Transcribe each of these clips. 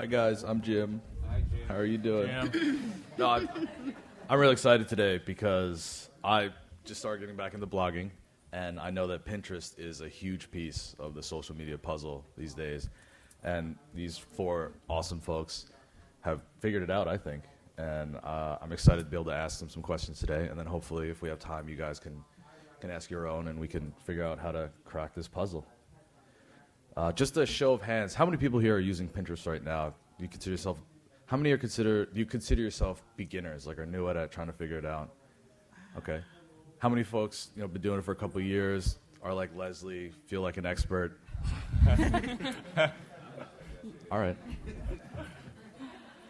Hi guys, I'm Jim. Hi, Jim. How are you doing? Jim. No, I'm really excited today because I just started getting back into blogging, and I know that Pinterest is a huge piece of the social media puzzle these days. And these four awesome folks have figured it out, I think. And I'm excited to be able to ask them some questions today, and then hopefully, if we have time, you guys can ask your own, and we can figure out how to crack this puzzle. Just a show of hands, how many people here are using Pinterest right now? Do you consider yourself? How many do you consider yourself beginners, like are new at it, trying to figure it out? Okay. How many folks been doing it for a couple of years, are like Leslie, feel like an expert? All right.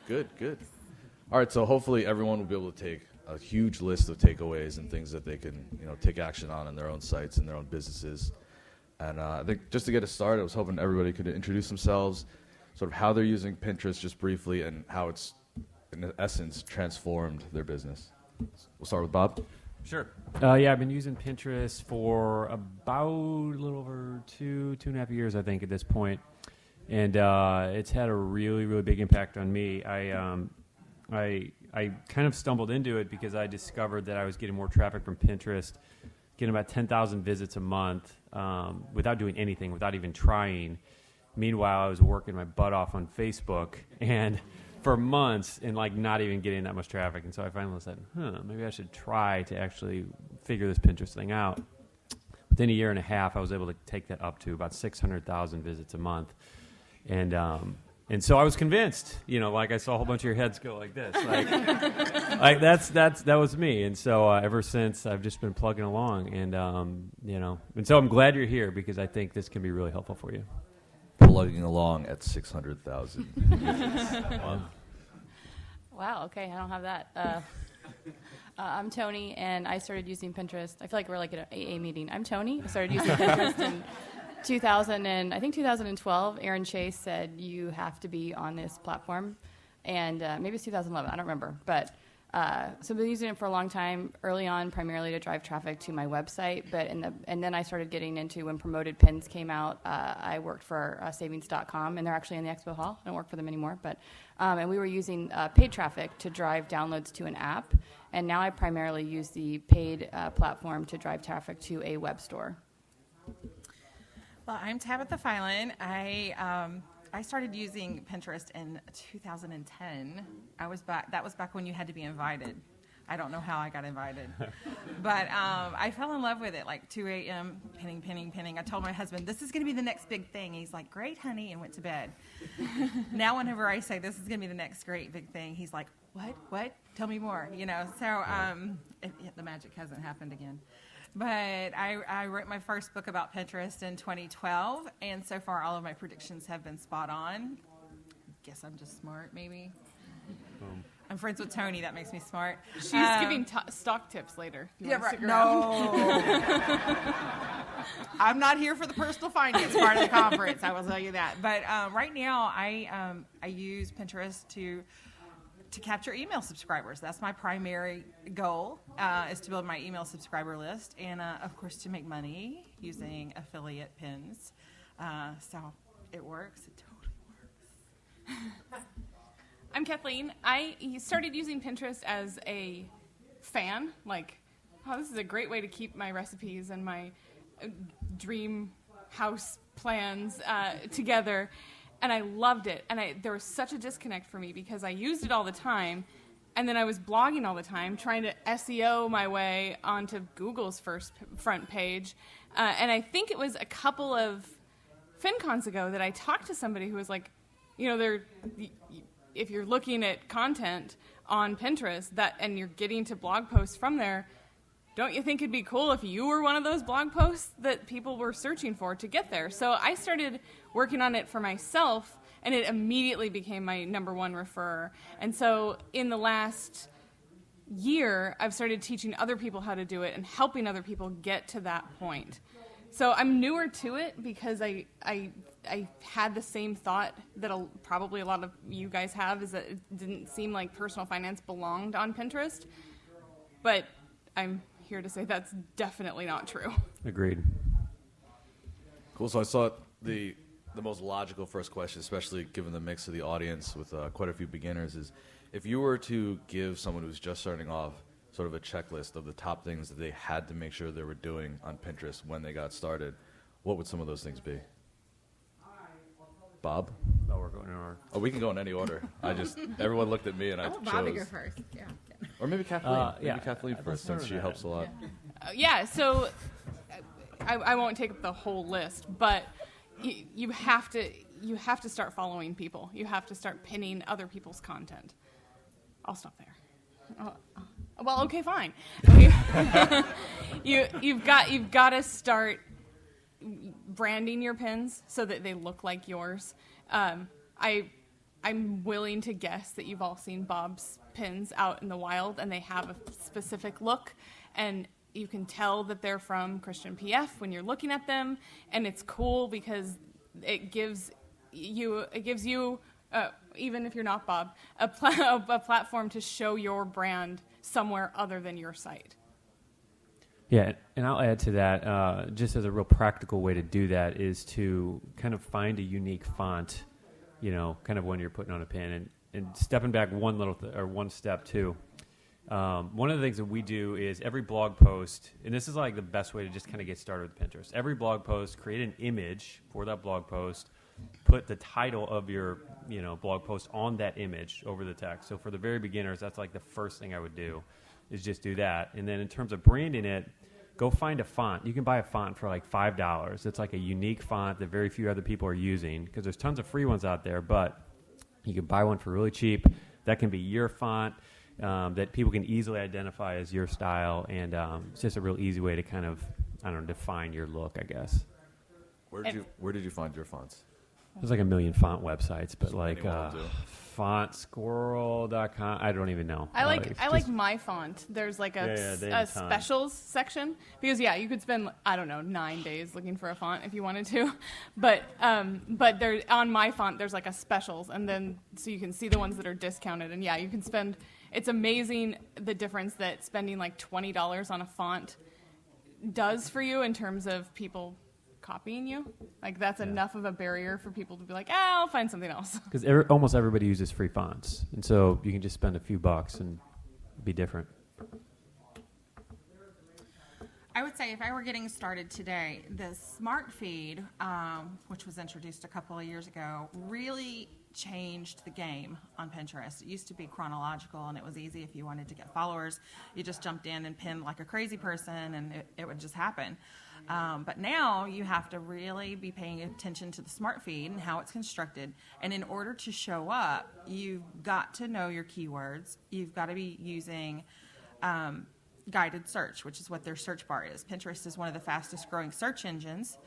Good. All right, so hopefully everyone will be able to take a huge list of takeaways and things that they can take action on in their own sites and their own businesses. And I think just to get us started, I was hoping everybody could introduce themselves, sort of how they're using Pinterest just briefly, and how it's, in essence, transformed their business. We'll start with Bob. Sure. I've been using Pinterest for about a little over 2.5 years, I think, at this point. And it's had a really, really big impact on me. I kind of stumbled into it because I discovered that I was getting more traffic from Pinterest, getting about 10,000 visits a month without doing anything, without even trying. Meanwhile, I was working my butt off on Facebook and for months and not even getting that much traffic. And so I finally said, maybe I should try to actually figure this Pinterest thing out. Within a year and a half, I was able to take that up to about 600,000 visits a month. And so I was convinced, I saw a whole bunch of your heads go like this, that was me. And so ever since, I've just been plugging along, and so I'm glad you're here because I think this can be really helpful for you. Plugging along at 600,000. Wow. Okay, I don't have that. I'm Tony, and I started using Pinterest. I feel like we're like at an AA meeting. I'm Tony. I started using Pinterest in 2012, Aaron Chase said you have to be on this platform, and maybe it's 2011, I don't remember, but so I've been using it for a long time, early on primarily to drive traffic to my website, and then I started getting into when Promoted Pins came out. I worked for savings.com, and they're actually in the expo hall. I don't work for them anymore, but and we were using paid traffic to drive downloads to an app, and now I primarily use the paid platform to drive traffic to a web store. Well, I'm Tabitha Filan. I started using Pinterest in 2010. That was back when you had to be invited. I don't know how I got invited. But I fell in love with it, 2 a.m., pinning. I told my husband, this is going to be the next big thing. He's like, great, honey, and went to bed. Now whenever I say this is going to be the next great big thing, he's like, what? Tell me more, So the magic hasn't happened again. But I wrote my first book about Pinterest in 2012, and so far all of my predictions have been spot on. Guess I'm just smart, maybe. Boom. I'm friends with Tony. That makes me smart. She's giving stock tips later. No. I'm not here for the personal finance part of the conference. I will tell you that. But right now, I use Pinterest to capture email subscribers. That's my primary goal, is to build my email subscriber list, and of course to make money using affiliate pins. So it works. It totally works. I'm Kathleen. I started using Pinterest as a fan. This is a great way to keep my recipes and my dream house plans together. And I loved it. And there was such a disconnect for me because I used it all the time, and then I was blogging all the time, trying to SEO my way onto Google's front page. And I think it was a couple of FinCons ago that I talked to somebody who was like, if you're looking at content on Pinterest and you're getting to blog posts from there, don't you think it'd be cool if you were one of those blog posts that people were searching for to get there? So I started working on it for myself, and it immediately became my number one referrer. And so in the last year, I've started teaching other people how to do it and helping other people get to that point. So I'm newer to it because I had the same thought that probably a lot of you guys have, is that it didn't seem like personal finance belonged on Pinterest. But I'm here to say that's definitely not true. Agreed. Cool. So I saw the the most logical first question, especially given the mix of the audience with quite a few beginners, is if you were to give someone who's just starting off sort of a checklist of the top things that they had to make sure they were doing on Pinterest when they got started, what would some of those things be? Bob? Oh, we're going in order. Oh, we can go in any order. Everyone looked at me and I want Bob to go chose. first. Yeah. Or maybe Kathleen. yeah. Maybe Kathleen Let's first, start since with she helps a lot. Yeah, so I won't take up the whole list, but you have to start following people. You have to start pinning other people's content. I'll stop there. Well, okay, fine. You've got to start branding your pins so that they look like yours. I'm willing to guess that you've all seen Bob's pins out in the wild, and they have a specific look, and you can tell that they're from Christian PF when you're looking at them, and it's cool because it gives you even if you're not Bob, a platform to show your brand somewhere other than your site. Yeah, and I'll add to that, just as a real practical way to do that is to kind of find a unique font, kind of when you're putting on a pin. And stepping back one step too, one of the things that we do is every blog post, and this is like the best way to just kind of get started with Pinterest. Every blog post, create an image for that blog post, put the title of your blog post on that image over the text. So for the very beginners, that's like the first thing I would do is just do that. And then in terms of branding it, go find a font. You can buy a font for like $5. It's like a unique font that very few other people are using because there's tons of free ones out there, but you can buy one for really cheap. That can be your font that people can easily identify as your style, and it's just a real easy way to kind of, define your look, I guess. Where did you find your fonts? There's like a million font websites, but like anyone will do. fontsquirrel.com, I don't even know. I like my font. There's like a specials section because you could spend 9 days looking for a font if you wanted to, but there on my font there's like a specials, and then so you can see the ones that are discounted, and you can spend. It's amazing the difference that spending like $20 on a font does for you in terms of people copying you. Like that's enough of a barrier for people to be like, I'll find something else. Because almost everybody uses free fonts, and so you can just spend a few bucks and be different. I would say if I were getting started today, the Smart Feed, which was introduced a couple of years ago, really changed the game on Pinterest. It used to be chronological, and it was easy if you wanted to get followers. You just jumped in and pinned like a crazy person, and it would just happen. But now you have to really be paying attention to the Smart Feed and how it's constructed. And in order to show up, you've got to know your keywords. You've got to be using guided search, which is what their search bar is. Pinterest is one of the fastest growing search engines.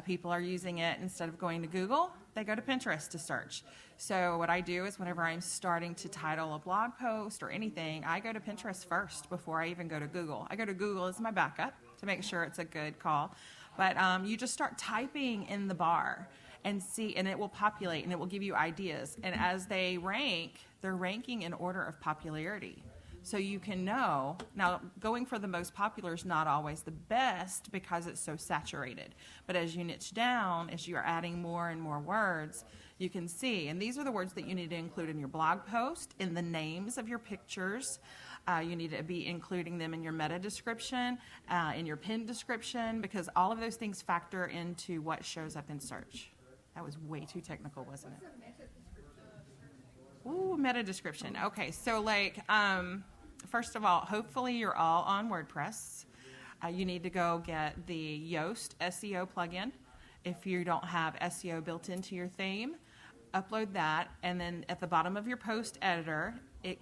People are using it instead of going to Google, they go to Pinterest to search. So what I do is whenever I'm starting to title a blog post or anything, I go to Pinterest first before I even go to Google. I go to Google as my backup to make sure it's a good call. But you just start typing in the bar and see, and it will populate and it will give you ideas. And as they rank, they're ranking in order of popularity. So you can know, now going for the most popular is not always the best because it's so saturated. But as you niche down, as you are adding more and more words, you can see. And these are the words that you need to include in your blog post, in the names of your pictures. You need to be including them in your meta description, in your pin description, because all of those things factor into what shows up in search. That was way too technical, wasn't it? Ooh, meta description. Okay, so first of all, hopefully you're all on WordPress. You need to go get the Yoast SEO plugin. If you don't have SEO built into your theme, upload that, and then at the bottom of your post editor, it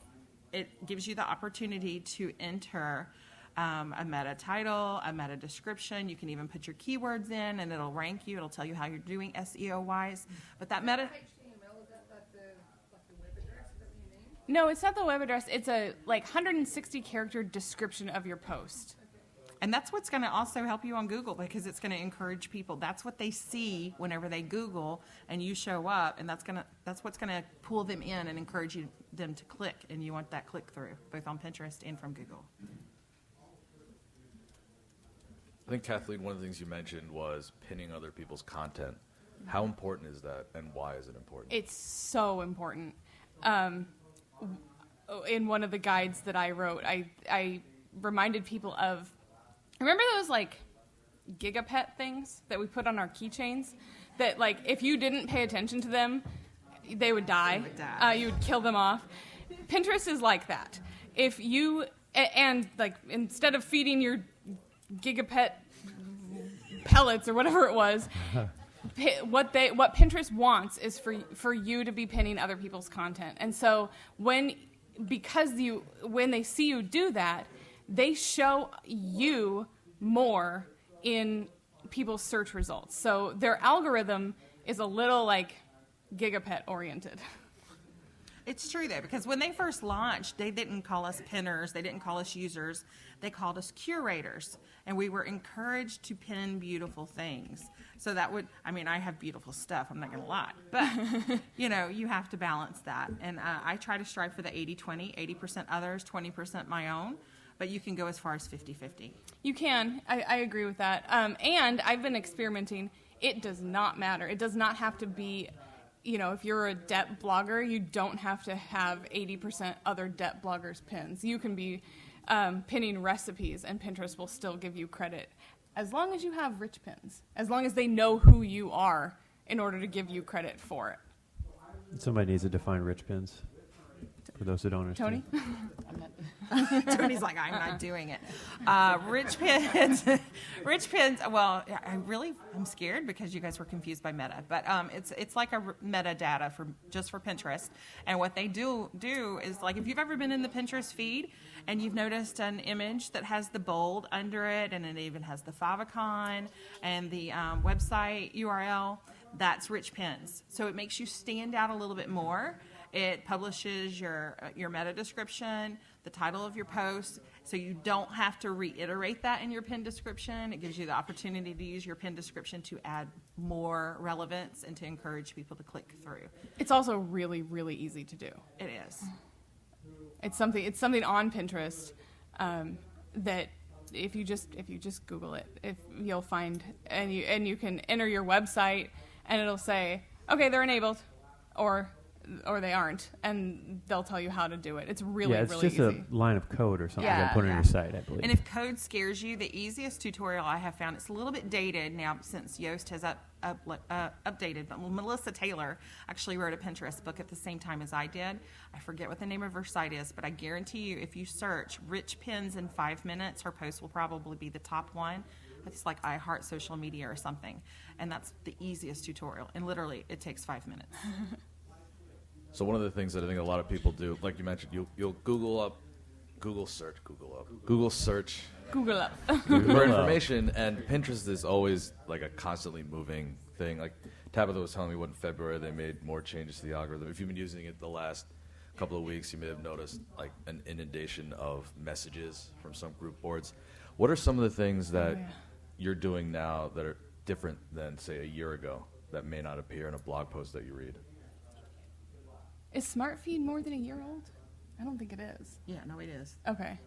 gives you the opportunity to enter a meta title, a meta description. You can even put your keywords in, and it'll rank you. It'll tell you how you're doing SEO-wise. But that meta... No, it's not the web address. It's a 160-character description of your post. And that's what's going to also help you on Google because it's going to encourage people. That's what they see whenever they Google and you show up, and that's what's going to pull them in and encourage them to click. And you want that click through, both on Pinterest and from Google. I think, Kathleen, one of the things you mentioned was pinning other people's content. How important is that, and why is it important? It's so important. In one of the guides that I wrote, I reminded people of, remember those like gigapet things that we put on our keychains? That like if you didn't pay attention to them, they would die. You would kill them off. Pinterest is like that. If you and like instead of feeding your gigapet pellets or whatever it was, what Pinterest wants is for you to be pinning other people's content. And so when they see you do that, they show you more in people's search results. So their algorithm is a little like gigapet oriented. It's true, though, because when they first launched, they didn't call us pinners. They didn't call us users. They called us curators. And we were encouraged to pin beautiful things. So that would, I mean, I have beautiful stuff. I'm not going to lie. But, you have to balance that. And I try to strive for the 80-20, 80% others, 20% my own. But you can go as far as 50-50. You can. I agree with that. And I've been experimenting. It does not matter. It does not have to be... if you're a debt blogger, you don't have to have 80% other debt bloggers' pins. You can be pinning recipes, and Pinterest will still give you credit as long as you have rich pins, as long as they know who you are in order to give you credit for it. Somebody needs to define rich pins for those who don't understand. Tony? Tony's like, I'm not doing it. Rich pins. Well, I'm scared because you guys were confused by Meta, but it's like a metadata just for Pinterest. And what they do is like if you've ever been in the Pinterest feed and you've noticed an image that has the bold under it, and it even has the favicon and the website URL, that's rich pins. So it makes you stand out a little bit more. It publishes your meta description, the title of your post, so you don't have to reiterate that in your pin description. It gives you the opportunity to use your pin description to add more relevance and to encourage people to click through. It's also really, really easy to do. It is. It's something on Pinterest that if you just Google it, you'll find, and you can enter your website and it'll say, okay, they're enabled, or they aren't, and they'll tell you how to do it. It's really, it's really just easy. a line of code or something Yeah. you put on your site, I believe. And if code scares you, the easiest tutorial I have found, it's a little bit dated now since Yoast has updated, but Melissa Taylor actually wrote a Pinterest book at the same time as I did. I forget what the name of her site is, but I guarantee you if you search rich pins in 5 minutes, her post will probably be the top one. It's like I Heart Social Media or something. And that's the easiest tutorial. And literally, it takes 5 minutes. So one of the things that I think a lot of people do, like you mentioned, you'll Google search Google up. for information, and Pinterest is always like a constantly moving thing. Like Tabitha was telling me what in February they made more changes to the algorithm. If you've been using it the last couple of weeks, you may have noticed like an inundation of messages from some group boards. What are some of the things that you're doing now that are different than, say, a year ago that may not appear in a blog post that you read? Is SmartFeed more than a year old? I don't think it is. Yeah, no, it is. Okay.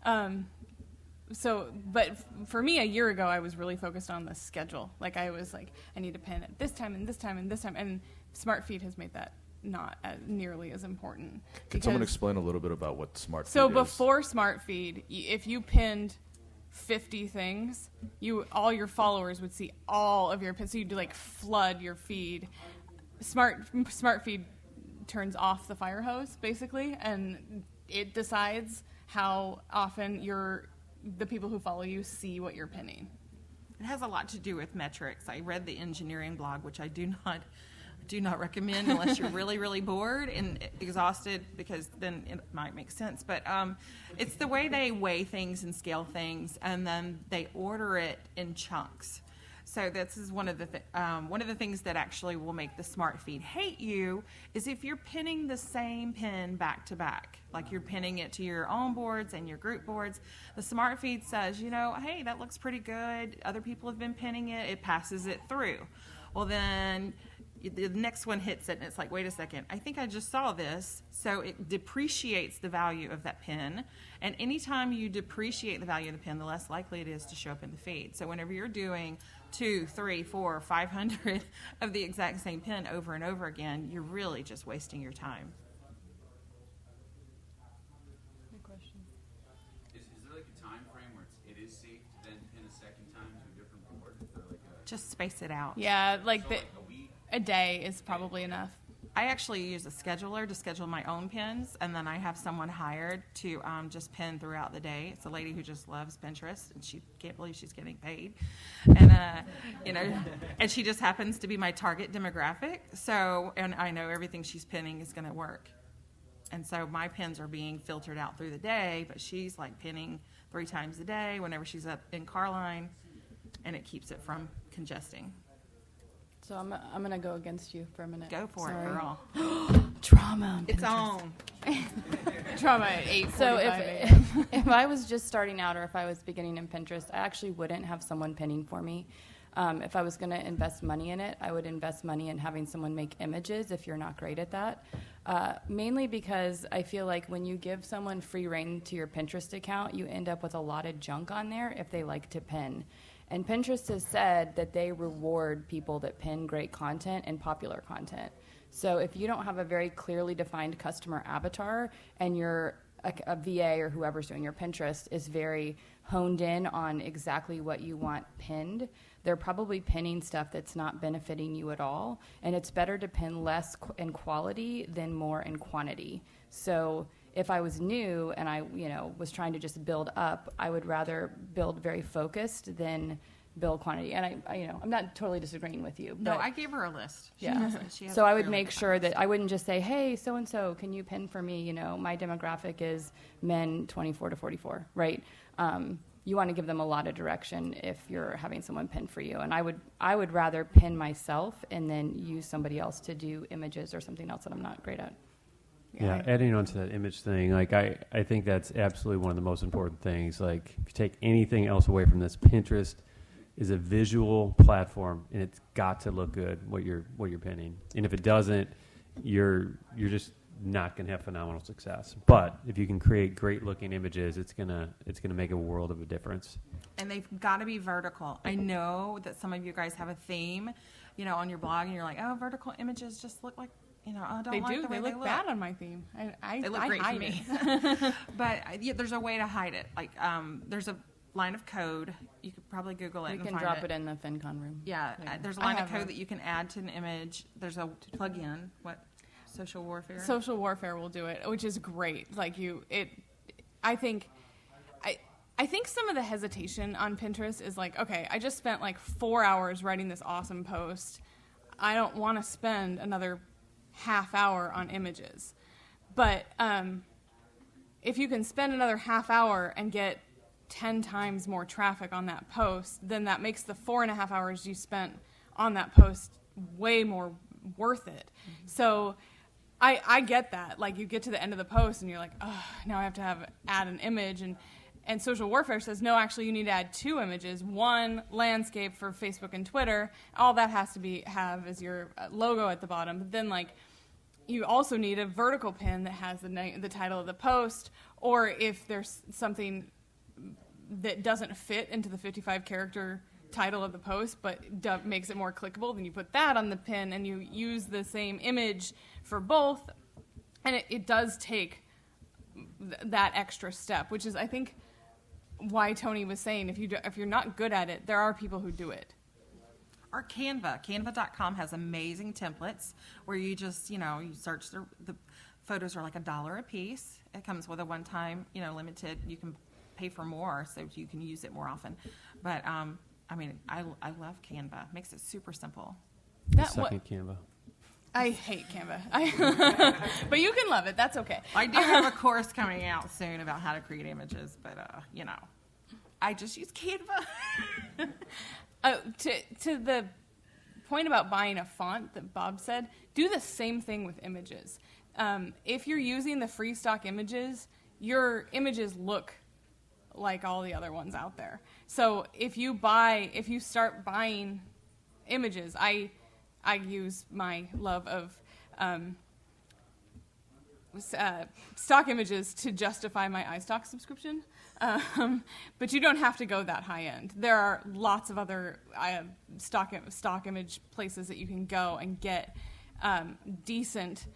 But for me, a year ago, I was really focused on the schedule. Like, I was like, I need to pin at this time and this time and this time. And SmartFeed has made that not nearly as important. Can someone explain a little bit about what SmartFeed is? So before SmartFeed, if you pinned 50 things, all your followers would see all of your pins. So you'd like flood your feed. SmartFeed turns off the fire hose basically, and it decides how often the people who follow you see what you're pinning. It has a lot to do with metrics. I read the engineering blog, which I do not recommend unless you're really, really bored and exhausted, because then it might make sense. But it's the way they weigh things and scale things, and then they order it in chunks. So this is one of the things that actually will make the SmartFeed hate you is if you're pinning the same pin back to back, like you're pinning it to your own boards and your group boards. The SmartFeed says, hey, that looks pretty good. Other people have been pinning it. It passes it through. Well, then the next one hits it, and it's like, wait a second, I think I just saw this. So it depreciates the value of that pin. And anytime you depreciate the value of the pin, the less likely it is to show up in the feed. So whenever you're doing 2, 3, 4, 500 of the exact same pin over and over again, you're really just wasting your time. Is there like a time frame where it is safe to then pin a second time to a different board? Is there like a, Just space it out. Yeah, like so the, like a week? a day is probably enough. I actually use a scheduler to schedule my own pins, and then I have someone hired to just pin throughout the day. It's a lady who just loves Pinterest, and she can't believe she's getting paid, and and she just happens to be my target demographic. So, and I know everything she's pinning is going to work, and so my pins are being filtered out through the day, but she's like pinning 3 times a day whenever she's up in Carline, and it keeps it from congesting. So I'm gonna go against you for a minute. Go for Sorry. it, girl. Trauma on It's Pinterest. on. Trauma at 8:45 So a.m. if I was just starting out, or if I was beginning in Pinterest, I actually wouldn't have someone pinning for me. If I was going to invest money in it, I would invest money in having someone make images if you're not great at that. Mainly because I feel like when you give someone free reign to your Pinterest account, you end up with a lot of junk on there if they like to pin. And Pinterest has said that they reward people that pin great content and popular content. So if you don't have a very clearly defined customer avatar and you're a VA or whoever's doing your Pinterest is very honed in on exactly what you want pinned, they're probably pinning stuff that's not benefiting you at all. And it's better to pin less in quality than more in quantity. So if I was new and I, was trying to just build up, I would rather build very focused than build quantity. And I'm not totally disagreeing with you. No, but I gave her a list. yeah. She has So a I would clearly make defined sure list. that I wouldn't just say, hey, so-and-so, can you pin for me? My demographic is men 24 to 44, right? You want to give them a lot of direction if you're having someone pin for you. And I would rather pin myself and then use somebody else to do images or something else that I'm not great at. Yeah, adding on to that image thing, like I think that's absolutely one of the most important things. Like if you take anything else away from this, Pinterest is a visual platform, and it's got to look good what you're pinning. And if it doesn't, you're just not going to have phenomenal success. But if you can create great looking images, it's gonna make a world of a difference. And they've got to be vertical. I know that some of you guys have a theme, on your blog, and you're like, oh, vertical images just look like, I don't They like do. the way They look bad on my theme. They look I great for hide me. it. But there's a way to hide it. Like, there's a line of code. You could probably Google it We and can find drop it in the FinCon room. Yeah, later. there's a I line of have code a- that you can add to an image. There's a plug-in. What? Social Warfare? Social Warfare will do it, which is great. I think some of the hesitation on Pinterest is like, okay, I just spent like 4 hours writing this awesome post. I don't want to spend another half hour on images. But if you can spend another half hour and get 10 times more traffic on that post, then that makes the 4.5 hours you spent on that post way more worth it. Mm-hmm. So I get that. Like, you get to the end of the post and you're like, oh, now I have to add an image. And Social Warfare says, no, actually, you need to add 2 images. One, landscape for Facebook and Twitter. All that has to have is your logo at the bottom. But then, you also need a vertical pin that has the title of the post. Or if there's something that doesn't fit into the 55-character title of the post but makes it more clickable, then you put that on the pin and you use the same image for both. And it does take that extra step, which is, I think, why Tony was saying if you're not good at it, there are people who do it. Or Canva. Canva.com has amazing templates where you just, you search the photos are like $1 a piece. It comes with a one-time, limited. You can pay for more so you can use it more often. But, I love Canva. It makes it super simple. Second Canva. I hate Canva. But you can love it. That's okay. I do have a course coming out soon about how to create images, but, I just use Canva. To the point about buying a font that Bob said, do the same thing with images. If you're using the free stock images, your images look like all the other ones out there. So if you start buying images, I use my love of stock images to justify my iStock subscription. But you don't have to go that high end. There are lots of other stock image places that you can go and get decent,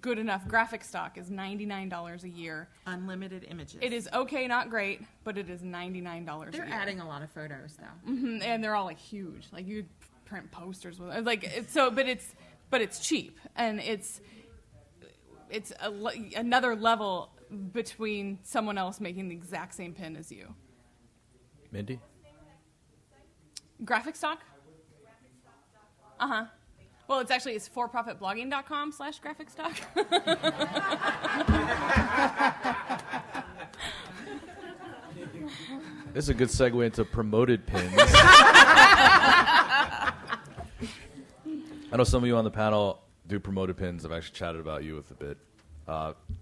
good enough graphic stock. Is $99 a year. Unlimited images. It is okay, not great, but it is $99 a They're year. adding a lot of photos though. And they're all like huge. Like you print posters with it. Like but it's cheap, and it's another level between someone else making the exact same pin as you. Mindy? Graphic stock? Uh-huh. Well, it's forprofitblogging.com/graphic stock. This is a good segue into promoted pins. I know some of you on the panel do promoted pins. I've actually chatted about you with a bit.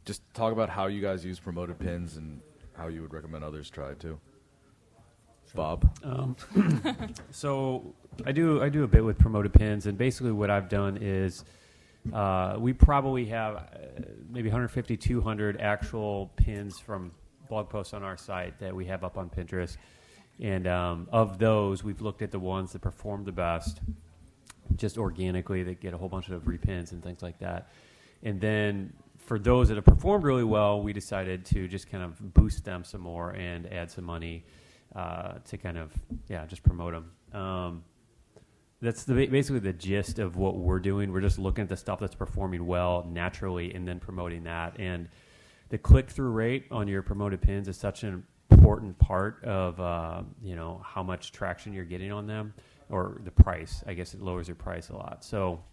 Just talk about how you guys use promoted pins and how you would recommend others try it too. Bob? So I do a bit with promoted pins, and basically what I've done is we probably have maybe 150, 200 actual pins from blog posts on our site that we have up on Pinterest. And of those, we've looked at the ones that perform the best, just organically, that get a whole bunch of repins and things like that. And then for those that have performed really well, we decided to just kind of boost them some more and add some money to kind of, just promote them. That's basically the gist of what we're doing. We're just looking at the stuff that's performing well naturally and then promoting that. And the click-through rate on your promoted pins is such an important part of, how much traction you're getting on them, or the price. I guess it lowers your price a lot. So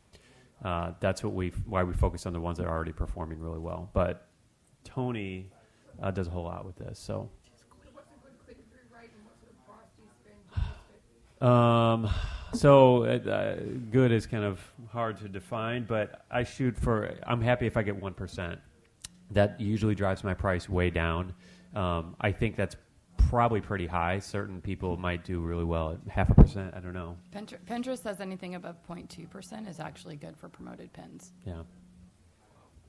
that's why we focus on the ones that are already performing really well. But Tony does a whole lot with this. So. What's a good click-through rate and what sort of price do you spend? Good is kind of hard to define, but I'm happy if I get 1%. That usually drives my price way down. I think that's probably pretty high. Certain people might do really well at 0.5%. I don't know. Pinterest says anything above 0.2% is actually good for promoted pins. Yeah.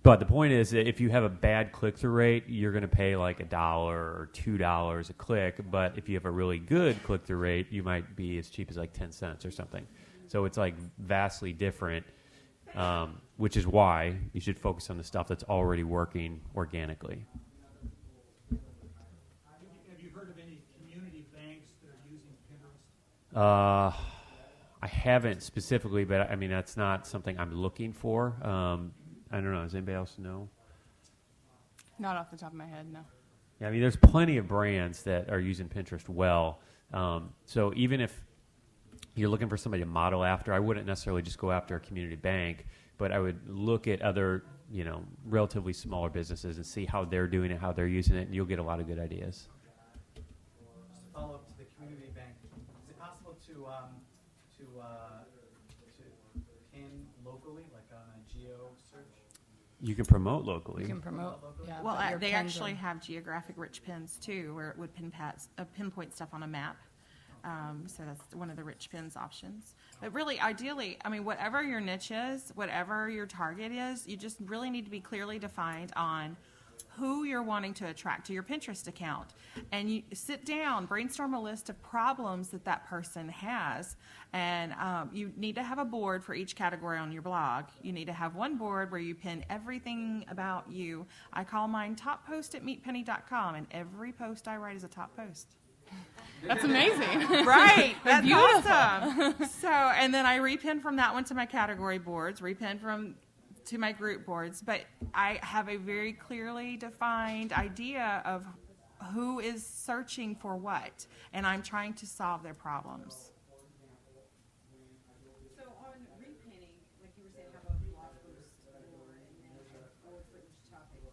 But the point is that if you have a bad click-through rate, you're going to pay like $1 or $2 a click. But if you have a really good click-through rate, you might be as cheap as like 10 cents or something. So it's like vastly different, which is why you should focus on the stuff that's already working organically. Have you heard of any community banks that are using Pinterest? I haven't specifically, but I mean, that's not something I'm looking for. I don't know. Does anybody else know? Not off the top of my head, no. Yeah, I mean, there's plenty of brands that are using Pinterest well. So even if you're looking for somebody to model after, I wouldn't necessarily just go after a community bank, but I would look at other, relatively smaller businesses and see how they're doing it, how they're using it, and you'll get a lot of good ideas. Just to follow up to the community bank, is it possible to pin locally, like on a geo search? You can promote locally. You can promote. Yeah, Well, but your they pins actually are- have geographic rich pins too, where it would pinpoint stuff on a map. So that's one of the rich pins options. But really, ideally, I mean, whatever your niche is, whatever your target is, you just really need to be clearly defined on who you're wanting to attract to your Pinterest account. And you sit down, brainstorm a list of problems that person has. And you need to have a board for each category on your blog. You need to have one board where you pin everything about you. I call mine top post at meetpenny.com, and every post I write is a top post. That's amazing. Right. That's Beautiful. awesome. So, and then I repin from that one to my category boards, repin to my group boards. But I have a very clearly defined idea of who is searching for what, and I'm trying to solve their problems. So on repinning, like you were saying, have a blog post board and then a board for each topic.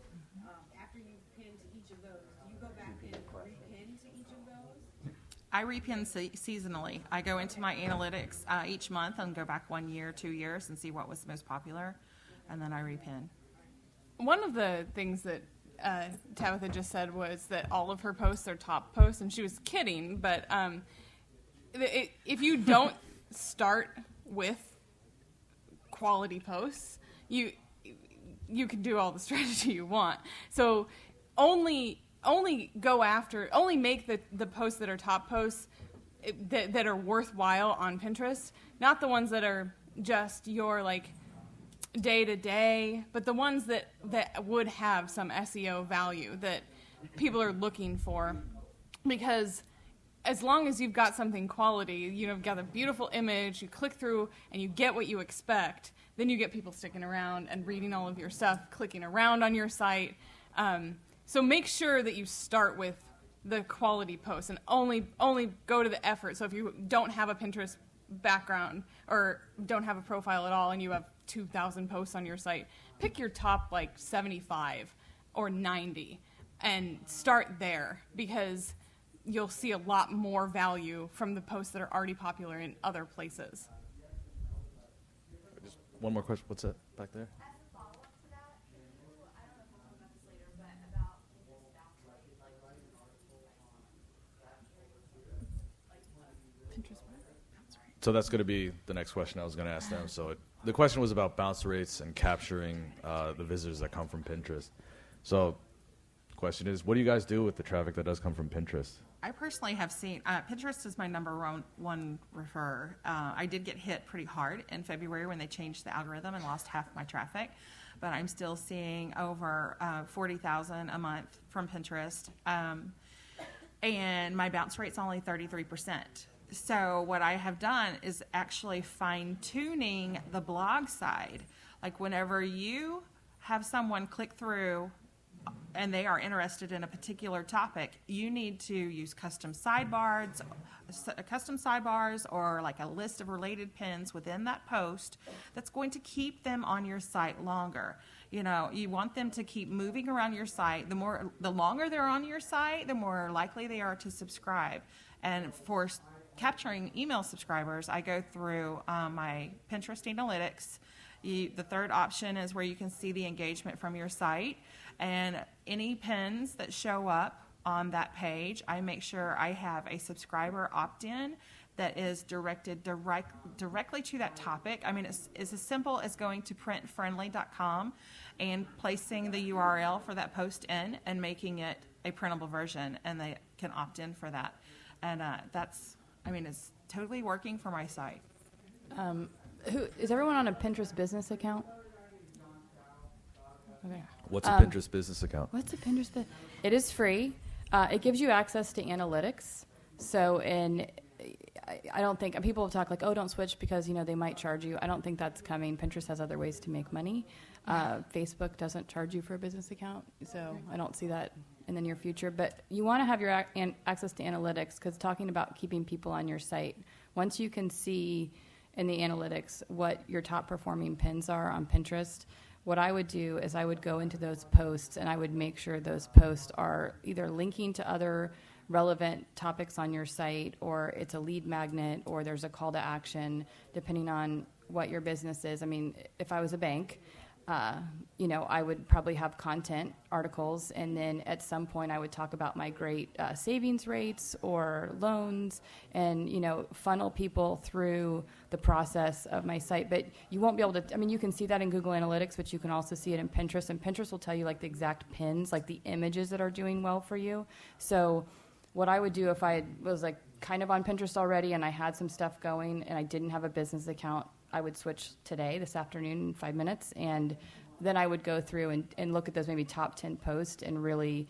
After you pin to each of those, do you go back and repin to each of those? I repin seasonally. I go into my analytics each month and go back 1 year, 2 years, and see what was most popular, and then I repin. One of the things that Tabitha just said was that all of her posts are top posts, and she was kidding, but if you don't start with quality posts, you can do all the strategy you want. So only make the posts that are top posts that are worthwhile on Pinterest, not the ones that are just your like day to day, but the ones that would have some SEO value that people are looking for. Because as long as you've got something quality, you've got a beautiful image, you click through and you get what you expect, then you get people sticking around and reading all of your stuff, clicking around on your site. So make sure that you start with the quality posts and only go to the effort. So if you don't have a Pinterest background or don't have a profile at all and you have 2,000 posts on your site, pick your top like 75 or 90 and start there, because you'll see a lot more value from the posts that are already popular in other places. Just one more question. What's that back there? As a follow-up to that, I don't know if we'll talk about this later, but about Pinterest bounce rate, So that's going to be the next question I was going to ask them. So the question was about bounce rates and capturing the visitors that come from Pinterest. So the question is, what do you guys do with the traffic that does come from Pinterest? I personally have seen, Pinterest is my number one referrer. I did get hit pretty hard in February when they changed the algorithm and lost half my traffic, but I'm still seeing over 40,000 a month from Pinterest. And my bounce rate's only 33%. So what I have done is actually fine-tuning the blog side. Like whenever you have someone click through and they are interested in a particular topic, you need to use custom sidebars or like a list of related pins within that post that's going to keep them on your site longer. You want them to keep moving around your site. The longer they're on your site, the more likely they are to subscribe. And for capturing email subscribers, I go through my Pinterest analytics. The third option is where you can see the engagement from your site, and any pins that show up on that page, I make sure I have a subscriber opt-in that is directed directly to that topic. I mean, it's as simple as going to printfriendly.com and placing the URL for that post in and making it a printable version, and they can opt in for that. And it's totally working for my site. Is everyone on a Pinterest business account? Okay. What's a Pinterest business account? What's a Pinterest business? It is free. It gives you access to analytics. So, I don't think people will talk like, oh, don't switch because they might charge you. I don't think that's coming. Pinterest has other ways to make money. Facebook doesn't charge you for a business account, so I don't see that in the near future. But you want to have your access to analytics, because talking about keeping people on your site, once you can see in the analytics what your top performing pins are on Pinterest, what I would do is I would go into those posts and I would make sure those posts are either linking to other relevant topics on your site, or it's a lead magnet, or there's a call to action, depending on what your business is. I mean, if I was a bank, I would probably have content articles, and then at some point I would talk about my great savings rates or loans, and funnel people through the process of my site. But you won't be able to. I mean, you can see that in Google Analytics, but you can also see it in Pinterest, and Pinterest will tell you like the exact pins, like the images that are doing well for you. So what I would do if I was like kind of on Pinterest already and I had some stuff going and I didn't have a business account, I would switch this afternoon in 5 minutes, and then I would go through and look at those maybe top 10 posts and really,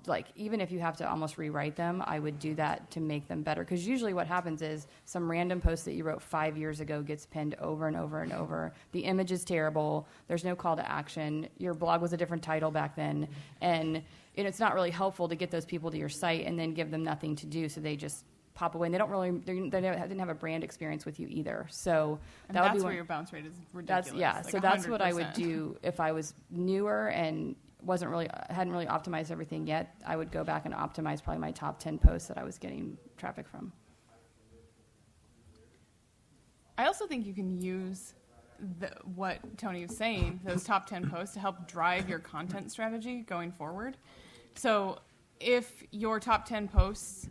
like, even if you have to almost rewrite them, I would do that to make them better. Because usually what happens is some random post that you wrote 5 years ago gets pinned over and over and over. The image is terrible. There's no call to action. Your blog was a different title back then. And it's not really helpful to get those people to your site and then give them nothing to do, so they just pop away, and they didn't have a brand experience with you either. So that's where your bounce rate is ridiculous. So that's what I would do if I was newer and hadn't really optimized everything yet. I would go back and optimize probably my top 10 posts that I was getting traffic from. I also think you can use what Tony was saying, those top 10 posts, to help drive your content strategy going forward. So if your top 10 posts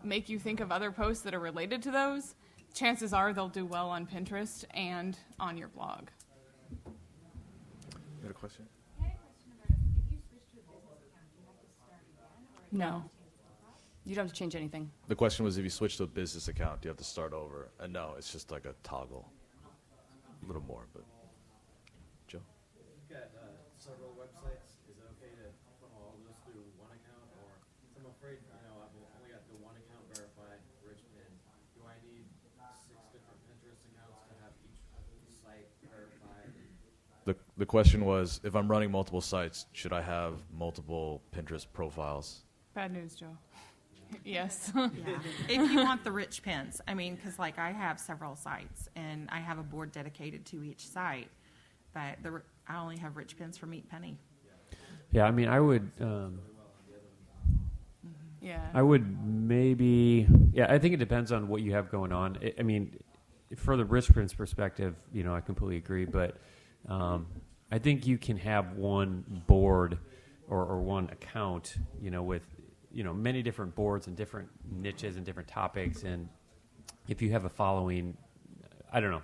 make you think of other posts that are related to those, chances are they'll do well on Pinterest and on your blog. You got a question? I had a question about if you switch to a business account, do you have to start again, or do you No. have to change the profile? You don't have to change anything. The question was if you switch to a business account, do you have to start over? And no, it's just like a toggle. A little more, but Joe? You've got several websites. Is it okay to funnel all those through one account? Or I'm afraid, I've only got the one account verified, Rich Pin. Do I need 6 different Pinterest accounts to have each site verified? The question was, if I'm running multiple sites, should I have multiple Pinterest profiles? Bad news, Joe. Yes. If you want the rich pins, I mean, because like I have several sites and I have a board dedicated to each site, but I only have rich pins for Meat Penny. Yeah, I mean, I would maybe. Yeah, I think it depends on what you have going on. I mean, for the risk prince perspective, I completely agree. But I think you can have one board or one account, with many different boards and different niches and different topics. And if you have a following, I don't know.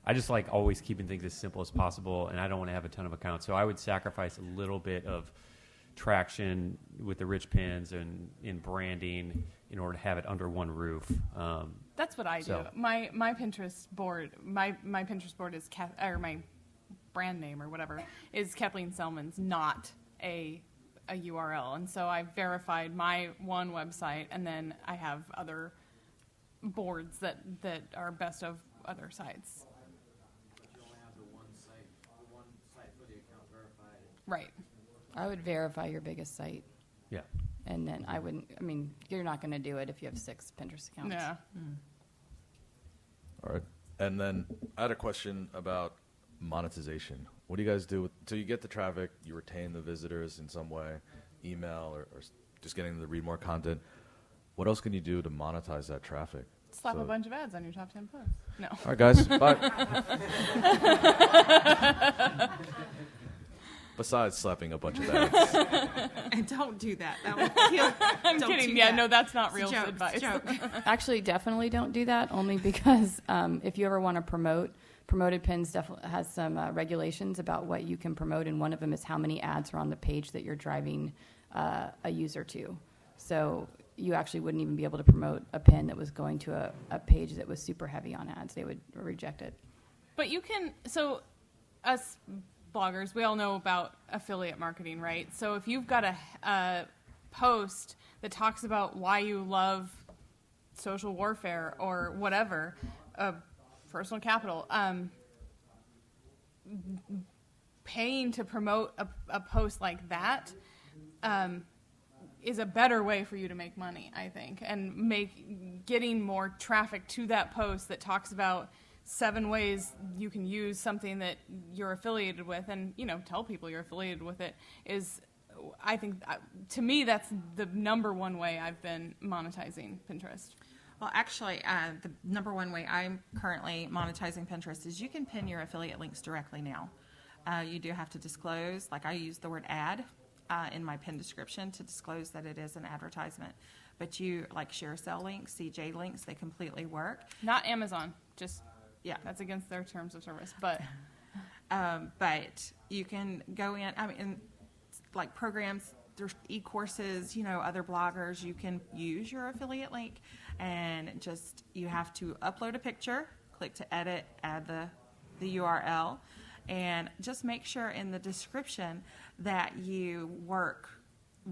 I just like always keeping things as simple as possible, and I don't want to have a ton of accounts. So I would sacrifice a little bit of traction with the rich pins and in branding in order to have it under one roof. That's what I do. So- My Pinterest board, my Pinterest board is or my brand name or whatever is Kathleen Selman's, not a URL. And so I verified my one website, and then I have other boards that are best of other sites. You only have the one site for the account verified. Right. I would verify your biggest site, Yeah. and then you're not going to do it if you have 6 Pinterest accounts. Yeah. All right. And then I had a question about monetization. What do you guys do? So you get the traffic, you retain the visitors in some way, email or just getting them to read more content. What else can you do to monetize that traffic? Slap a So- bunch of ads on your top 10 posts. No. All right, guys. Bye. Besides slapping a bunch of ads. And don't do that. That would kill. I'm don't kidding. do Yeah, that. no, that's not It's a real joke, advice. It's a joke. Actually, definitely don't do that, only because if you ever want to Promoted Pins definitely has some regulations about what you can promote, and one of them is how many ads are on the page that you're driving a user to. So you actually wouldn't even be able to promote a pin that was going to a page that was super heavy on ads. They would reject it. But you can, so us bloggers, we all know about affiliate marketing, right? So if you've got a post that talks about why you love social warfare or whatever, personal capital, paying to promote a post like that is a better way for you to make money, I think, and getting more traffic to that post that talks about 7 ways you can use something that you're affiliated with, and tell people you're affiliated with it, is, I think, to me, that's the number one way I've been monetizing Pinterest. Well, actually, the number one way I'm currently monetizing Pinterest is you can pin your affiliate links directly now. You do have to disclose, like I use the word ad in my pin description to disclose that it is an advertisement. But you, like ShareSell links, CJ links, they completely work. Not Amazon, just, Yeah. that's against their terms of service, but But you can go in, like programs, there's e-courses, other bloggers, you can use your affiliate link and you have to upload a picture, click to edit, add the URL, and just make sure in the description that you work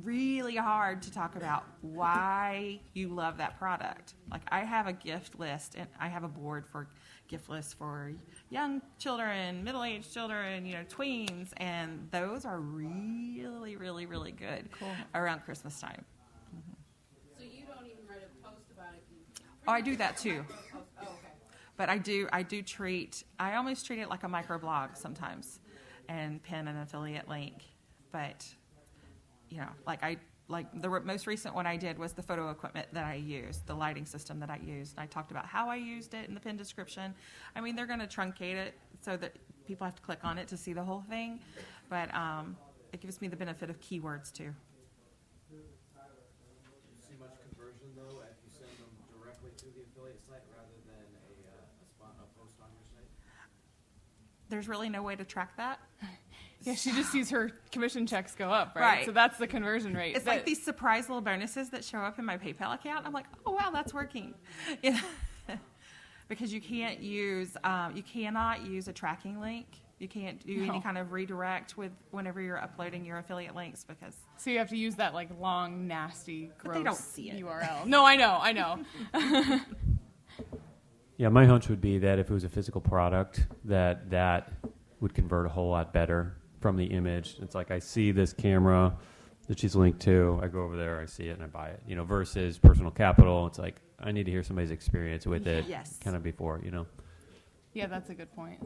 really hard to talk about why you love that product. Like I have a gift list, and I have a board for gift lists for young children, middle-aged children, tweens, and those are really, really, really good around Christmas time. So you don't even write a post about it? Oh, I do that too. Oh, okay. But I almost treat it like a microblog sometimes and pin an affiliate link. But, the most recent one I did was the photo equipment that I used, the lighting system that I used. I talked about how I used it in the pin description. I mean, they're going to truncate it so that people have to click on it to see the whole thing. But it gives me the benefit of keywords too. Do you see much conversion, though, if you send them directly to the affiliate site rather than a post on your site? There's really no way to track that. Yeah, she just sees her commission checks go up, right? Right. So that's the conversion rate. It's like these surprise little bonuses that show up in my PayPal account. I'm like, oh wow, that's working. Yeah. Because you cannot use a tracking link. You can't do any kind of redirect with whenever you're uploading your affiliate links because. So you have to use that like long, nasty, gross But they don't see it. URL. No, I know. Yeah, my hunch would be that if it was a physical product, that would convert a whole lot better from the image. It's like I see this camera that she's linked to, I go over there, I see it, and I buy it. Versus personal capital, it's like I need to hear somebody's experience with it, Yes. kind of before. Yeah, that's a good point.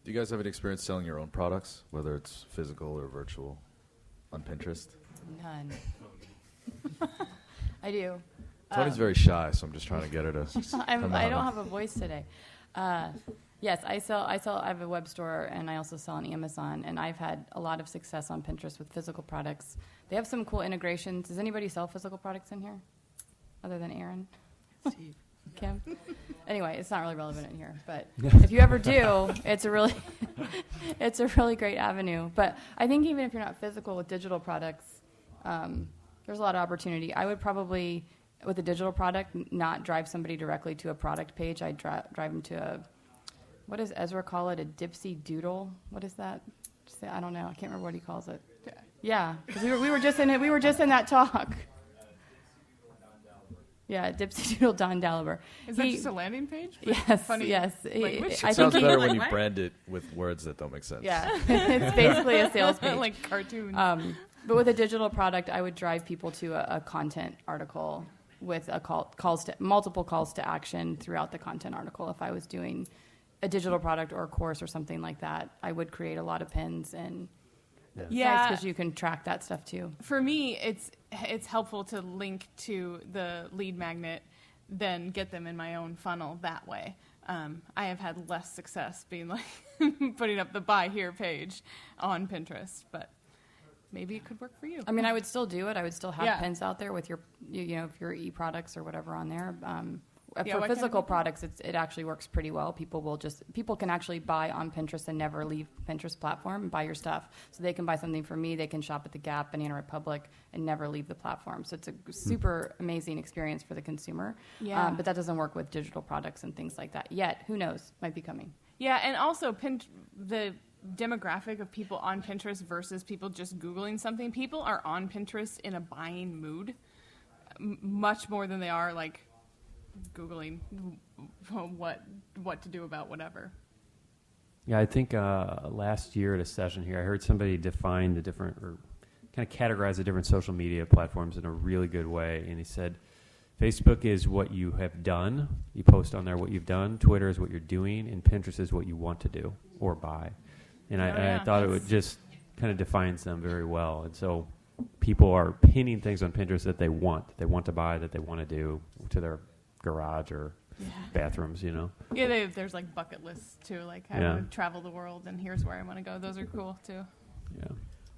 Do you guys have any experience selling your own products, whether it's physical or virtual, on Pinterest? None. I do. Tony's very shy, so I'm just trying to get her to. I don't have a voice today. Yes, I have a web store, and I also sell on Amazon, and I've had a lot of success on Pinterest with physical products. They have some cool integrations. Does anybody sell physical products in here, other than Aaron? Steve. Kim? Anyway, it's not really relevant in here, but if you ever do, it's a really great avenue. But I think even if you're not physical with digital products, there's a lot of opportunity. I would probably, with a digital product, not drive somebody directly to a product page. I'd drive them to what does Ezra call it? A dipsy doodle? What is that? I don't know. I can't remember what he calls it. Yeah, because we were just in it. We were just in that talk. Yeah, Dipsy Doodle Don Daliber. Is that just a landing page? Yes, Funny yes. language? It sounds better when you brand it with words that don't make sense. Yeah, it's basically a sales page. Like cartoons. But with a digital product, I would drive people to a content article with multiple calls to action throughout the content article. If I was doing a digital product or a course or something like that, I would create a lot of pins and. Yeah, because you can track that stuff too. For me, it's helpful to link to the lead magnet than get them in my own funnel that way. I have had less success being like putting up the buy here page on Pinterest, but maybe it could work for you. I mean, I would still do it. I would still have pins out there with your, if your e-products or whatever on there. For physical products, it actually works pretty well. People can actually buy on Pinterest and never leave Pinterest platform and buy your stuff. So they can buy something from me. They can shop at the Gap, Banana Republic, and never leave the platform. So it's a super amazing experience for the consumer. Yeah. But that doesn't work with digital products and things like that yet. Who knows? Might be coming. Yeah, and also the demographic of people on Pinterest versus people just Googling something. People are on Pinterest in a buying mood much more than they are like Googling what to do about whatever. Yeah, I think last year at a session here, I heard somebody define the different, or kind of categorize the different social media platforms in a really good way. And he said, Facebook is what you have done. You post on there what you've done. Twitter is what you're doing. And Pinterest is what you want to do or buy. And I thought it would just kind of defines them very well. And so people are pinning things on Pinterest that they want to buy, that they want to do to their garage or bathrooms, Yeah, there's like bucket lists too, like I would travel the world and here's where I want to go. Those are cool too. Yeah.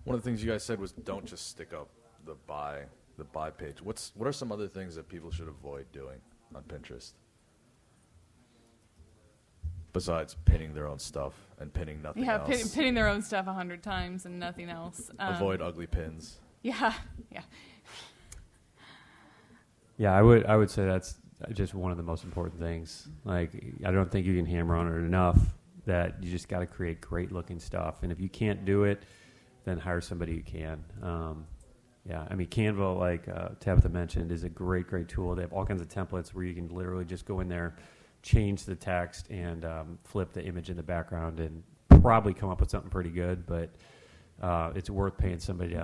One of the things you guys said was don't just stick up the buy page. What are some other things that people should avoid doing on Pinterest? Besides pinning their own stuff and pinning nothing else. Yeah, pinning their own stuff 100 times and nothing else. Avoid ugly pins. Yeah. Yeah, I would say that's just one of the most important things. Like, I don't think you can hammer on it enough that you just got to create great looking stuff. And if you can't do it, then hire somebody who can. I mean, Canva, like Tabitha mentioned, is a great tool. They have all kinds of templates where you can literally just go in there, change the text, and flip the image in the background and probably come up with something pretty good. But it's worth paying somebody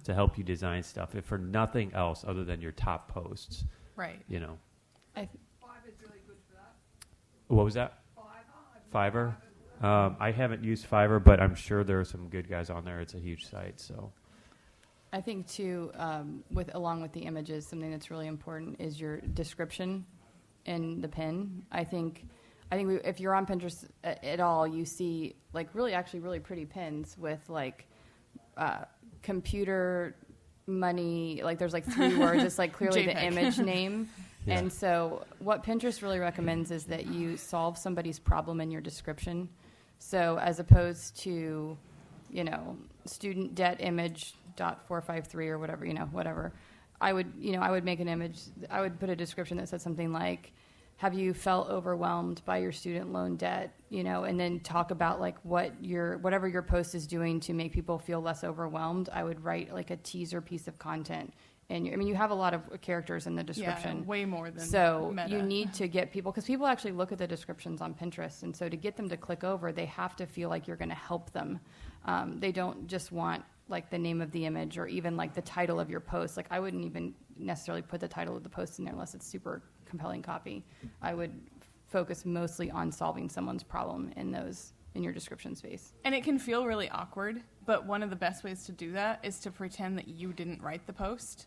to help you design stuff, if for nothing else other than your top posts. Right. Fiverr is really good for that. What was that? Fiverr. I haven't used Fiverr, but I'm sure there are some good guys on there. It's a huge site, so. I think too, along with the images, something that's really important is your description in the pin. I think if you're on Pinterest at all, you see like really pretty pins with like computer money. Like there's like 3 words. It's like clearly the image name. Yeah. And so what Pinterest really recommends is that you solve somebody's problem in your description. So as opposed to, student debt image .453 or whatever, whatever. I would make an image. I would put a description that said something like, have you felt overwhelmed by your student loan debt? And then talk about like whatever your post is doing to make people feel less overwhelmed. I would write like a teaser piece of content. And you have a lot of characters in the description. Yeah, way more than So Meta. you need to get people, because people actually look at the descriptions on Pinterest. And so to get them to click over, they have to feel like you're going to help them. They don't just want like the name of the image or even like the title of your post. Like I wouldn't even necessarily put the title of the post in there unless it's super compelling copy. I would focus mostly on solving someone's problem in your description space. And it can feel really awkward, but one of the best ways to do that is to pretend that you didn't write the post.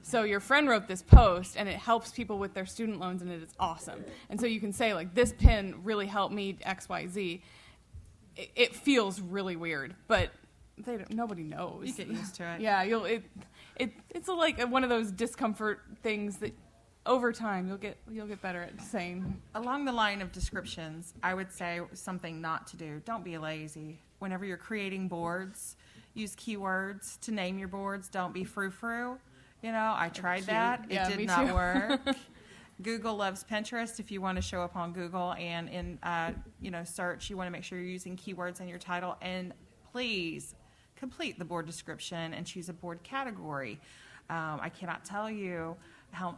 So your friend wrote this post, and it helps people with their student loans, and it is awesome. And so you can say, like, this pin really helped me X, Y, Z. It feels really weird, but nobody knows. You get used to it. Yeah, it's like one of those discomfort things that over time you'll get better at saying. Along the line of descriptions, I would say something not to do. Don't be lazy. Whenever you're creating boards, use keywords to name your boards. Don't be frou-frou. I tried that. Yeah, It me did not too. work. Google loves Pinterest. If you want to show up on Google and in search, you want to make sure you're using keywords in your title. And please complete the board description and choose a board category. I cannot tell you how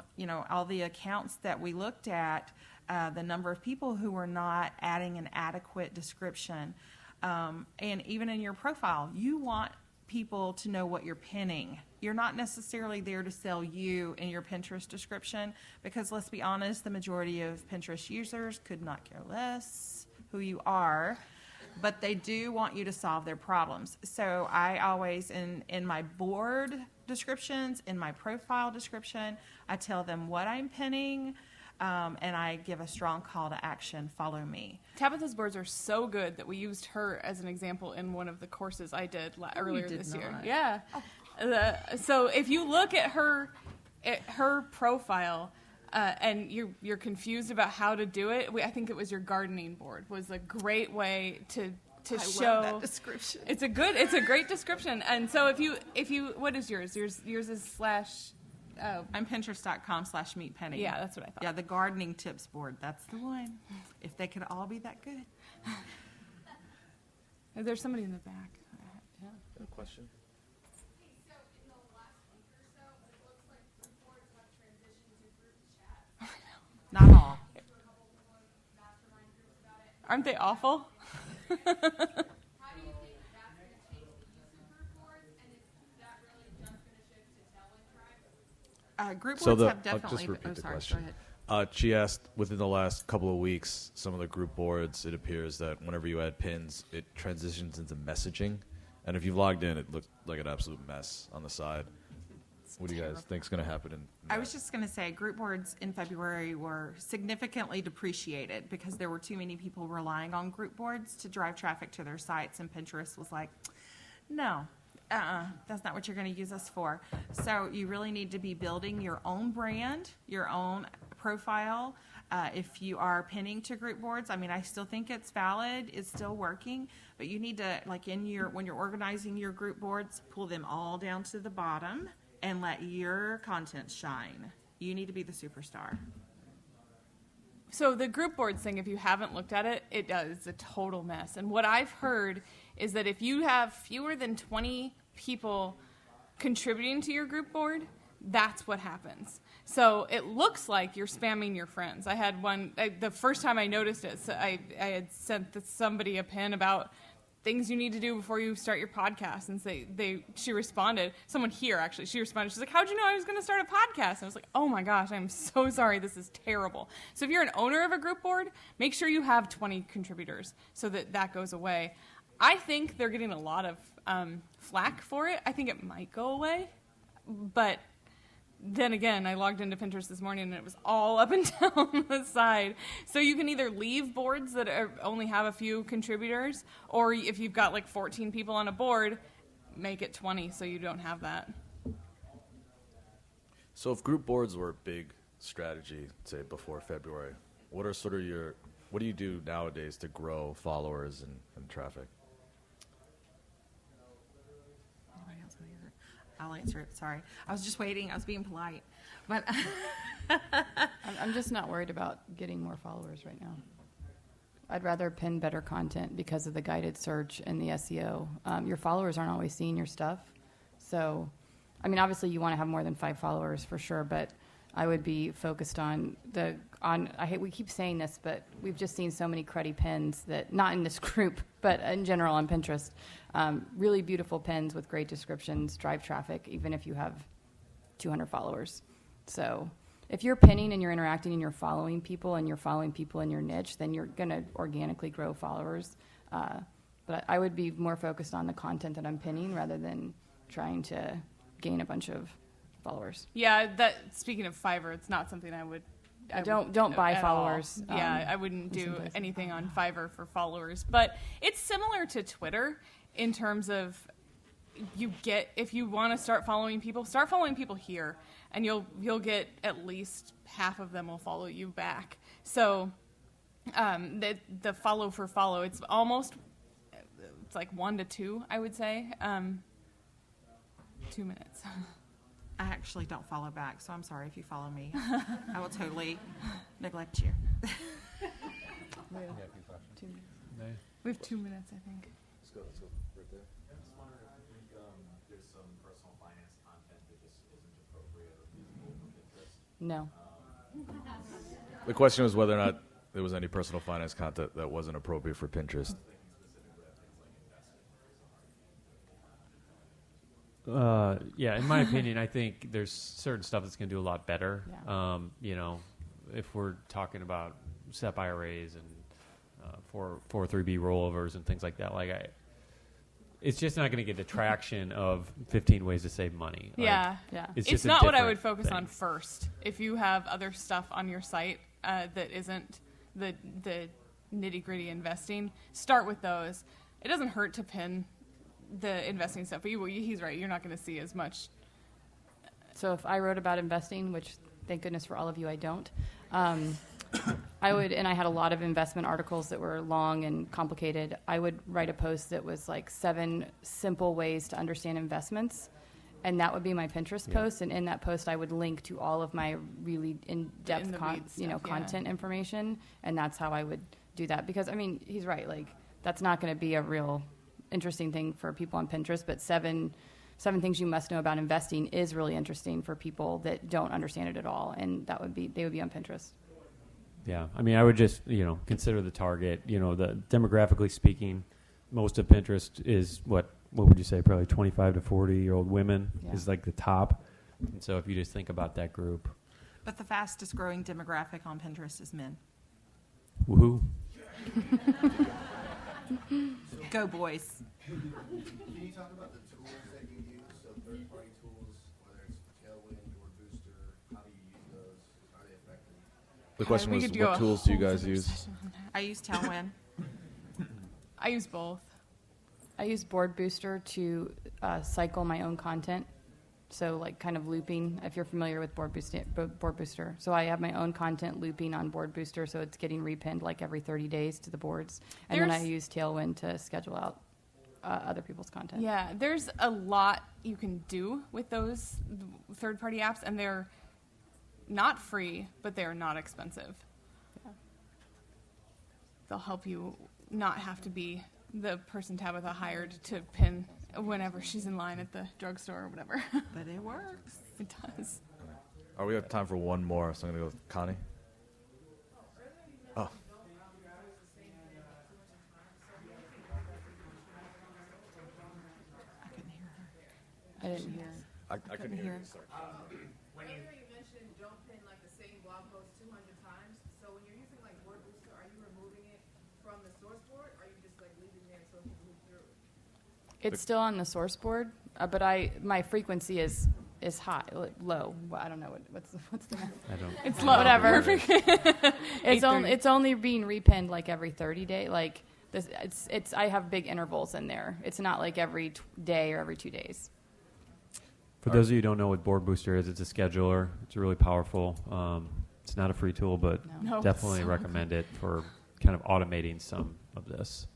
all the accounts that we looked at, the number of people who were not adding an adequate description, and even in your profile, you want people to know what you're pinning. You're not necessarily there to sell you in your Pinterest description, because let's be honest, the majority of Pinterest users could not care less who you are, but they do want you to solve their problems. So I always, in my board descriptions, in my profile description, I tell them what I'm pinning, and I give a strong call to action, follow me. Tabitha's boards are so good that we used her as an example in one of the courses I did earlier did this year. not. Yeah. So if you look at her profile and you're confused about how to do it, I think it was your gardening board was a great way to show. Love that description. It's a great description. And so if you what is yours? Yours is / I'm Pinterest.com/meetpenny. Yeah, that's what I thought. Yeah, the gardening tips board. That's the one. If they could all be that good. There's somebody in the back. Yeah. A question? Hey, so in the last week or so, it looks like group boards have transitioned to group chat. Not all. To a couple people in mastermind groups about it. Aren't they awful? How do you think that's going to change the use of group boards, and is that really just going to shift to tailwind drive? Group So boards the, have I'll definitely. just repeat the sorry, question. go ahead. She asked, within the last couple of weeks, some of the group boards, it appears that whenever you add pins, it transitions into messaging. And if you've logged in, it looks like an absolute mess on the side. What do you guys think is going to happen in I was just going to say, group boards in February were significantly depreciated because there were too many people relying on group boards to drive traffic to their sites, and Pinterest was like, no, that's not what you're going to use us for. So you really need to be building your own brand, your own profile. If you are pinning to group boards, I mean, I still think it's valid, it's still working, but you need to, like when you're organizing your group boards, pull them all down to the bottom and let your content shine. You need to be the superstar. So the group boards thing, if you haven't looked at it, it's a total mess. And what I've heard is that if you have fewer than 20 people contributing to your group board, that's what happens. So it looks like you're spamming your friends. I had one, the first time I noticed it, so I had sent somebody a pin about things you need to do before you start your podcast. And she responded, someone here actually, she responded, she's like, how'd you know I was going to start a podcast? And I was like, oh my gosh, I'm so sorry, this is terrible. So if you're an owner of a group board, make sure you have 20 contributors so that goes away. I think they're getting a lot of flack for it. I think it might go away, but then again, I logged into Pinterest this morning and it was all up and down the side. So you can either leave boards that only have a few contributors, or if you've got like 14 people on a board, make it 20 so you don't have that. So if group boards were a big strategy, say before February, what do you do nowadays to grow followers and traffic? I'll answer it. Sorry. I was just waiting. I was being polite. But I'm just not worried about getting more followers right now. I'd rather pin better content because of the guided search and the SEO. Your followers aren't always seeing your stuff. So, I mean, obviously you want to have more than 5 followers for sure, but I would be focused on we keep saying this, but we've just seen so many cruddy pins that, not in this group, but in general on Pinterest, really beautiful pins with great descriptions, drive traffic, even if you have 200 followers. So if you're pinning and you're interacting and you're following people and you're following people in your niche, then you're going to organically grow followers. But I would be more focused on the content that I'm pinning rather than trying to gain a bunch of followers. Yeah, speaking of Fiverr, it's not something I would don't buy at followers. All. Yeah, I wouldn't do anything on Fiverr for followers. But it's similar to Twitter in terms of if you want to start following people here, and you'll get at least half of them will follow you back. So the follow for follow, it's like 1 to 2, I would say. 2 minutes. I actually don't follow back, so I'm sorry if you follow me. I will totally neglect you. We have 2 minutes, I think. Let's go right there. I was wondering if there's some personal finance content that just isn't appropriate or feasible for Pinterest. No. The question was whether or not there was any personal finance content that wasn't appropriate for Pinterest. Yeah, in my opinion, I think there's certain stuff that's going to do a lot better. Yeah. If we're talking about SEP IRAs and 403B rollovers and things like that, it's just not going to get the traction of 15 ways to save money. Yeah. It's It's not what I would focus on first. If you have other stuff on your site that isn't the nitty-gritty investing, start with those. It doesn't hurt to pin the investing stuff, but he's right. You're not going to see as much. So if I wrote about investing, which thank goodness for all of you, I don't, I would, and I had a lot of investment articles that were long and complicated, I would write a post that was like 7 simple ways to understand investments, and that would be my Pinterest post, and in that post I would link to all of my really in-depth content information, and that's how I would do that. Because, I mean, he's right, that's not going to be a real interesting thing for people on Pinterest, but seven things you must know about investing is really interesting for people that don't understand it at all, and they would be on Pinterest. Yeah, I mean, I would just consider the target. The demographically speaking, most of Pinterest is what would you say? Probably 25 to 40-year-old women is like the top. And so if you just think about that group, But the fastest growing demographic on Pinterest is men. woohoo! Go boys. Can you talk about the tools that you use, so third-party tools, whether it's Tailwind or Booster, how do you use those? Are they effective? The question was, what tools do you guys use? I use Tailwind. I use both. I use Board Booster to cycle my own content. So kind of looping, if you're familiar with Board Booster. So I have my own content looping on Board Booster, so it's getting repinned every 30 days to the boards. And then I use Tailwind to schedule out other people's content. Yeah, there's a lot you can do with those third-party apps, and they're not free, but they're not expensive. Yeah. They'll help you not have to be the person Tabitha hired to pin whenever she's in line at the drugstore or whatever. But it works. It does. We have time for one more, so I'm going to go with Connie. Oh. I didn't hear. I couldn't hear you. Sorry. Earlier you mentioned don't pin the same blog post 200 times. So when you're using Board Booster, are you removing it from the source board, or are you just leaving it so you can move through it? It's still on the source board, but my frequency is high, low. Well, I don't know what's the math? I don't. It's low. Whatever. Perfect. It's only being repinned every 30 days. I have big intervals in there. It's not every day or every 2 days. For those of you who don't know what Board Booster is, it's a scheduler. It's really powerful. It's not a free tool, but No. definitely recommend it for kind of automating some of this.